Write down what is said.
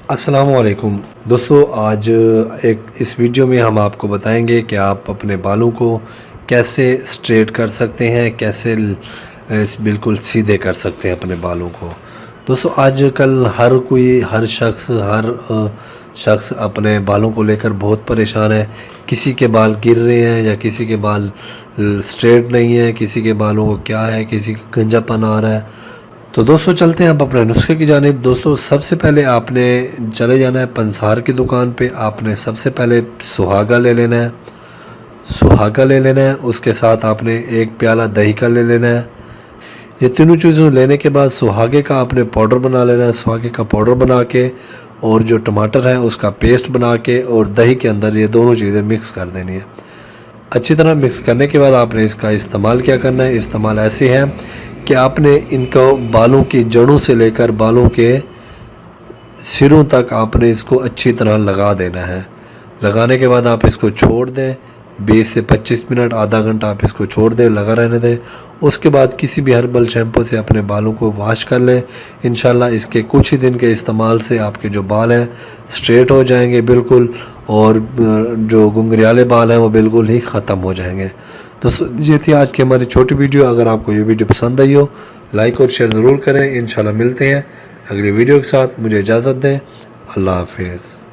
अस्सलामुअलैकुम दोस्तों, आज एक इस वीडियो में हम आपको बताएंगे कि आप अपने बालों को कैसे स्ट्रेट कर सकते हैं, कैसे बिल्कुल सीधे कर सकते हैं अपने बालों को। दोस्तों, आजकल हर शख्स अपने बालों को लेकर बहुत परेशान है। किसी के बाल गिर रहे हैं या किसी के बाल स्ट्रेट नहीं है, किसी के बालों को क्या है, किसी का गंजापन आ रहा है। तो दोस्तों, चलते हैं आप अपने नुस्खे की जानिब। दोस्तों, सबसे पहले आपने चले जाना है पंसार की दुकान पे। आपने सबसे पहले सुहागा ले लेना है। उसके साथ आपने एक प्याला दही का ले लेना है। ये तीनों चीज़ों लेने के बाद सुहागे का आपने पाउडर बना लेना है। सुहागे का पाउडर बना के और जो टमाटर है उसका पेस्ट बना के और दही के अंदर ये दोनों चीज़ें मिक्स कर देनी है। अच्छी तरह मिक्स करने के बाद आपने इसका इस्तेमाल क्या करना है। इस्तेमाल ऐसे है कि आपने इनको बालों की जड़ों से लेकर बालों के सिरों तक आपने इसको अच्छी तरह लगा देना है। लगाने के बाद आप इसको छोड़ दें 20 से 25 मिनट, आधा घंटा आप इसको छोड़ दें, लगा रहने दें। उसके बाद किसी भी हर्बल शैम्पू से अपने बालों को वॉश कर लें। इंशाल्लाह इसके कुछ ही दिन के इस्तेमाल से आपके जो बाल हैं स्ट्रेट हो जाएंगे बिल्कुल, और जो घुंघराले बाल हैं वो बिल्कुल ही ख़त्म हो जाएंगे। दोस्तों, ये थी आज की हमारी छोटी वीडियो। अगर आपको ये वीडियो पसंद आई हो, लाइक और शेयर ज़रूर करें। इंशाल्लाह मिलते हैं अगली वीडियो के साथ। मुझे इजाज़त दें। अल्लाह हाफिज़।